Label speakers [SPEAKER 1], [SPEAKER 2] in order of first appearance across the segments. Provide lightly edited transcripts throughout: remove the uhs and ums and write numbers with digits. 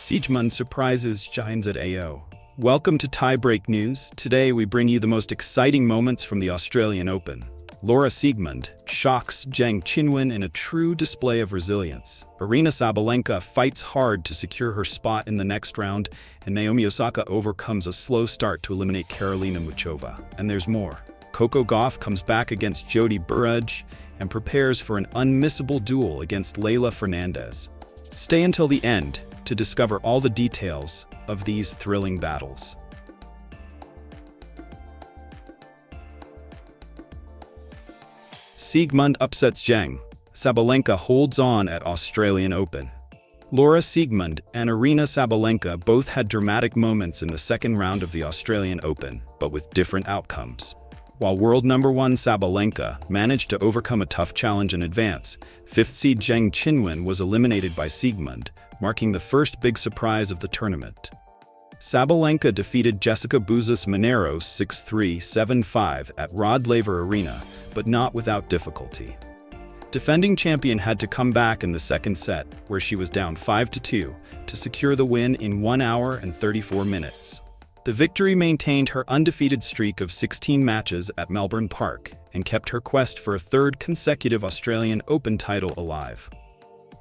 [SPEAKER 1] Siegemund surprises shines at AO. Welcome to Tiebreak News. Today we bring you the most exciting moments from the Australian Open. Siegemund shocks Zheng Qinwen in a true display of resilience. Aryna Sabalenka fights hard to secure her spot in the next round, and Naomi Osaka overcomes a slow start to eliminate Karolina Muchova. And there's more. Coco Gauff comes back against Jodie Burrage and prepares for an unmissable duel against Leylah Fernandez. Stay until the end to discover all the details of these thrilling battles. Siegemund upsets Zheng. Sabalenka holds on at Australian Open. Siegemund and Aryna Sabalenka both had dramatic moments in the second round of the Australian Open, but with different outcomes. While world number 1 Sabalenka managed to overcome a tough challenge and advance, 5th seed Zheng Qinwen was eliminated by Siegemund, marking the first big surprise of the tournament. Sabalenka defeated Jessica Buzas Monero 6-3, 7-5 at Rod Laver Arena, but not without difficulty. Defending champion had to come back in the second set, where she was down 5-2, to secure the win in 1 hour and 34 minutes. The victory maintained her undefeated streak of 16 matches at Melbourne Park and kept her quest for a third consecutive Australian Open title alive.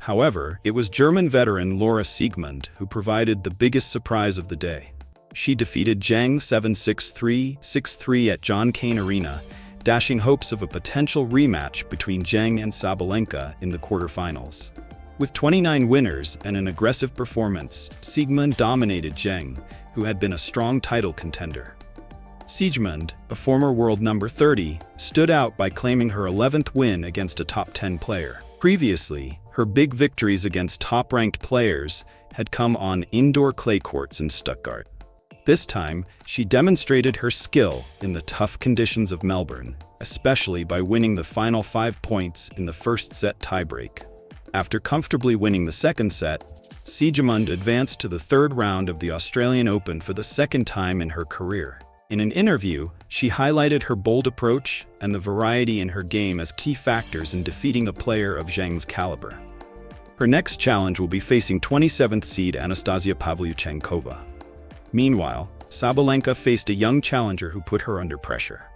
[SPEAKER 1] However, it was German veteran Leylah Siegemund who provided the biggest surprise of the day. She defeated Zheng 7-6-3, 6-3 at John Cain Arena, dashing hopes of a potential rematch between Zheng and Sabalenka in the quarterfinals. With 29 winners and an aggressive performance, Siegemund dominated Zheng, who had been a strong title contender. Siegemund, a former world number 30, stood out by claiming her 11th win against a top 10 player. Previously, her big victories against top-ranked players had come on indoor clay courts in Stuttgart. This time, she demonstrated her skill in the tough conditions of Melbourne, especially by winning the final 5 points in the first set tiebreak. After comfortably winning the second set, Siegemund advanced to the third round of the Australian Open for the second time in her career. In an interview, she highlighted her bold approach and the variety in her game as key factors in defeating a player of Zheng's caliber. Her next challenge will be facing 27th seed Anastasia Pavlyuchenkova. Meanwhile, Sabalenka faced a young challenger who put her under pressure.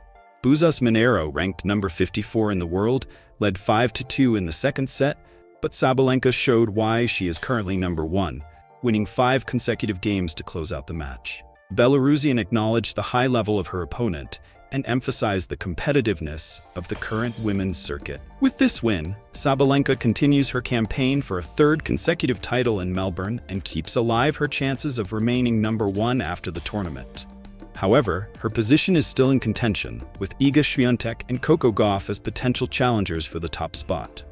[SPEAKER 1] Buzas Monero, ranked number 54 in the world, led 5-2 in the second set, but Sabalenka showed why she is currently number 1, winning 5 consecutive games to close out the match. Belarusian acknowledged the high level of her opponent and emphasized the competitiveness of the current women's circuit. With this win, Sabalenka continues her campaign for a third consecutive title in Melbourne and keeps alive her chances of remaining number 1 after the tournament. However, her position is still in contention, with Iga Swiatek and Coco Gauff as potential challengers for the top spot.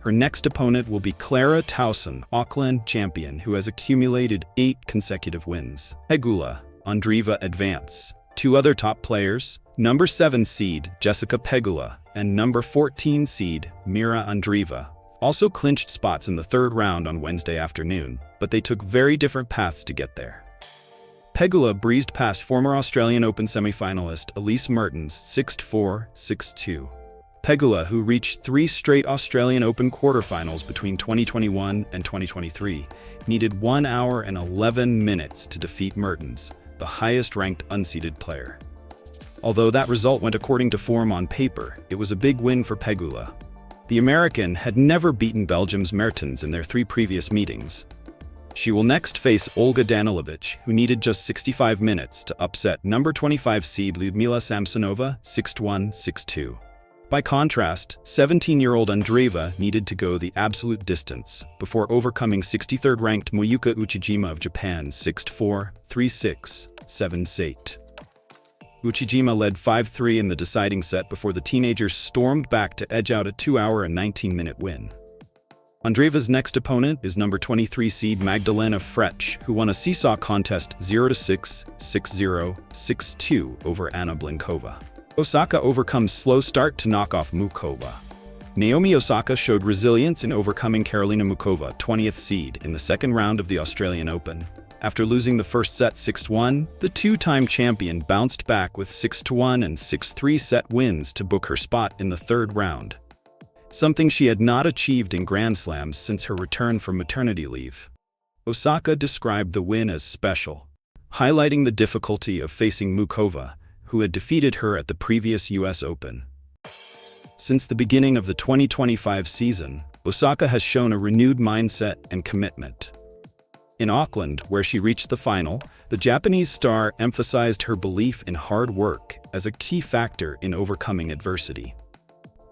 [SPEAKER 1] Her next opponent will be Clara Tauson, Auckland champion, who has accumulated 8 consecutive wins. Pegula Andreeva advance. 2 other top players, number 7 seed Jessica Pegula and number 14 seed Mira Andreeva, also clinched spots in the third round on Wednesday afternoon, but they took very different paths to get there. Pegula breezed past former Australian Open semi-finalist Elise Mertens 6-4, 6-2. Pegula, who reached 3 straight Australian Open quarterfinals between 2021 and 2023, needed 1 hour and 11 minutes to defeat Mertens, the highest-ranked unseeded player. Although that result went according to form on paper, it was a big win for Pegula. The American had never beaten Belgium's Mertens in their 3 previous meetings. She will next face Olga Danilovic, who needed just 65 minutes to upset number 25 seed Lyudmila Samsonova 6-1, 6-2. By contrast, 17-year-old Andreeva needed to go the absolute distance before overcoming 63rd-ranked Moyuka Uchijima of Japan 6-4, 3-6, 7-8. Uchijima led 5-3 in the deciding set before the teenagers stormed back to edge out a 2-hour and 19-minute win. Andreeva's next opponent is number 23 seed Magdalena Frech, who won a seesaw contest 0-6, 6-0, 6-2 over Anna Blinkova. Osaka overcomes slow start to knock off Muchova. Naomi Osaka showed resilience in overcoming Karolina Muchova, 20th seed, in the second round of the Australian Open. After losing the first set 6-1, the 2-time champion bounced back with 6-1 and 6-3 set wins to book her spot in the third round, something she had not achieved in Grand Slams since her return from maternity leave. Osaka described the win as special, highlighting the difficulty of facing Mukova, who had defeated her at the previous US Open. Since the beginning of the 2025 season, Osaka has shown a renewed mindset and commitment. In Auckland, where she reached the final, the Japanese star emphasized her belief in hard work as a key factor in overcoming adversity.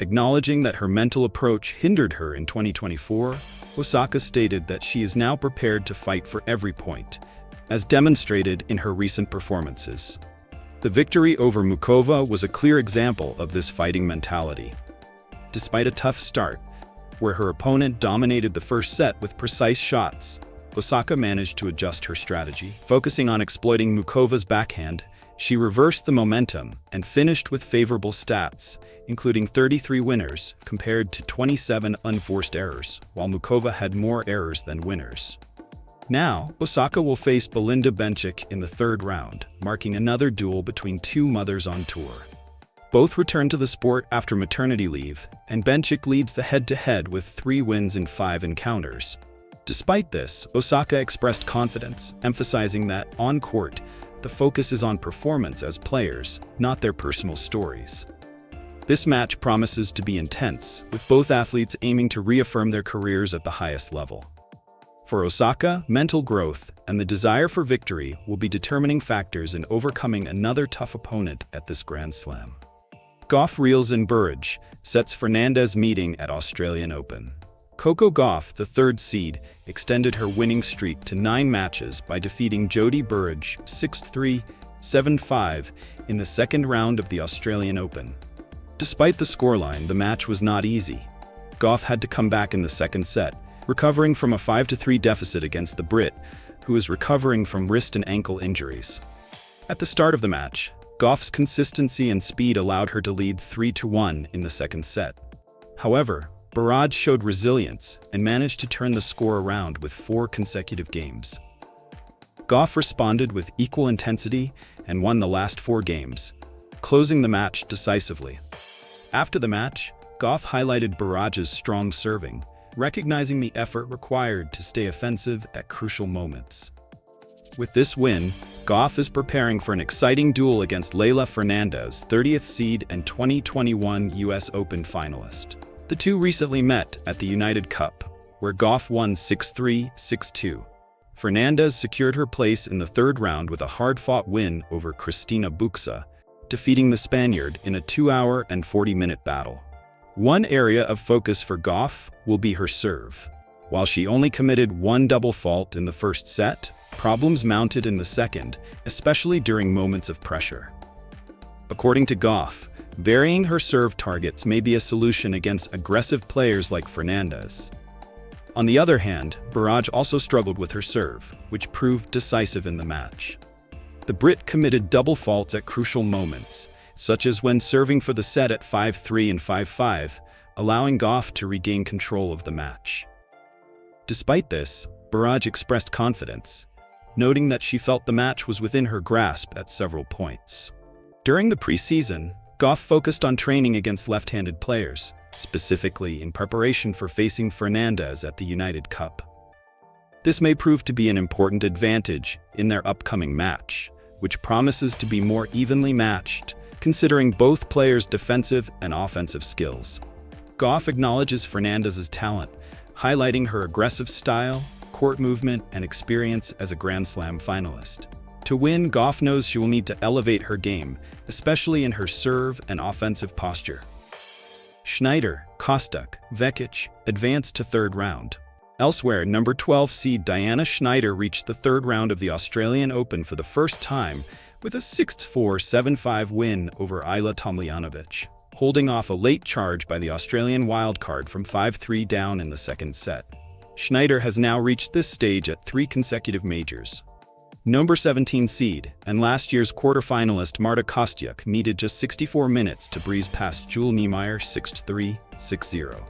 [SPEAKER 1] Acknowledging that her mental approach hindered her in 2024, Osaka stated that she is now prepared to fight for every point, as demonstrated in her recent performances. The victory over Mukova was a clear example of this fighting mentality. Despite a tough start, where her opponent dominated the first set with precise shots, Osaka managed to adjust her strategy. Focusing on exploiting Mukova's backhand, she reversed the momentum and finished with favorable stats, including 33 winners compared to 27 unforced errors, while Mukova had more errors than winners. Now, Osaka will face Belinda Bencic in the third round, marking another duel between two mothers on tour. Both return to the sport after maternity leave, and Bencic leads the head-to-head with 3 wins in 5 encounters. Despite this, Osaka expressed confidence, emphasizing that, on court, the focus is on performance as players, not their personal stories. This match promises to be intense, with both athletes aiming to reaffirm their careers at the highest level. For Osaka, mental growth and the desire for victory will be determining factors in overcoming another tough opponent at this Grand Slam. Gauff reels in Burrage, sets Fernandez meeting at Australian Open. Coco Gauff, the third seed, extended her winning streak to 9 matches by defeating Jodie Burrage 6-3, 7-5 in the second round of the Australian Open. Despite the scoreline, the match was not easy. Gauff had to come back in the second set, recovering from a 5-3 deficit against the Brit, who is recovering from wrist and ankle injuries. At the start of the match, Gauff's consistency and speed allowed her to lead 3-1 in the second set. However, Burrage showed resilience and managed to turn the score around with 4 consecutive games. Gauff responded with equal intensity and won the last 4 games, closing the match decisively. After the match, Gauff highlighted Burrage's strong serving, recognizing the effort required to stay offensive at crucial moments. With this win, Gauff is preparing for an exciting duel against Leylah Fernandez, 30th seed and 2021 US Open finalist. The two recently met at the United Cup, where Gauff won 6-3, 6-2. Fernandez secured her place in the third round with a hard-fought win over Cristina Buxa, defeating the Spaniard in a 2-hour and 40-minute battle. One area of focus for Gauff will be her serve. While she only committed 1 double fault in the first set, problems mounted in the second, especially during moments of pressure. According to Gauff, varying her serve targets may be a solution against aggressive players like Fernandez. On the other hand, Burrage also struggled with her serve, which proved decisive in the match. The Brit committed double faults at crucial moments, such as when serving for the set at 5-3 and 5-5, allowing Gauff to regain control of the match. Despite this, Burrage expressed confidence, noting that she felt the match was within her grasp at several points. During the preseason, Gauff focused on training against left-handed players, specifically in preparation for facing Fernandez at the United Cup. This may prove to be an important advantage in their upcoming match, which promises to be more evenly matched, considering both players' defensive and offensive skills. Gauff acknowledges Fernandez's talent, highlighting her aggressive style, court movement, and experience as a Grand Slam finalist. To win, Gauff knows she will need to elevate her game, especially in her serve and offensive posture. Schneider, Kostuk, Vekic advanced to third round. Elsewhere, number 12 seed Diana Schneider reached the third round of the Australian Open for the first time with a 6-4, 7-5 win over Ajla Tomljanovic, holding off a late charge by the Australian wildcard from 5-3 down in the second set. Schneider has now reached this stage at 3 consecutive majors. Number 17 seed and last year's quarterfinalist Marta Kostyuk needed just 64 minutes to breeze past Jule Niemeyer 6-3, 6-0.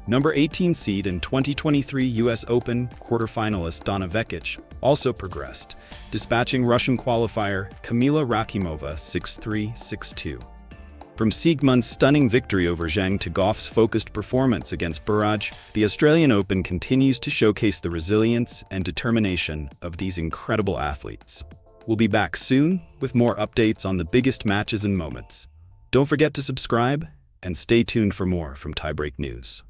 [SPEAKER 1] Number 18 seed and 2023 US Open quarterfinalist Donna Vekic also progressed, dispatching Russian qualifier Kamila Rakimova 6-3, 6-2. From Siegemund's stunning victory over Zheng to Gauff's focused performance against Barrage, the Australian Open continues to showcase the resilience and determination of these incredible athletes. We'll be back soon with more updates on the biggest matches and moments. Don't forget to subscribe and stay tuned for more from Tiebreak News.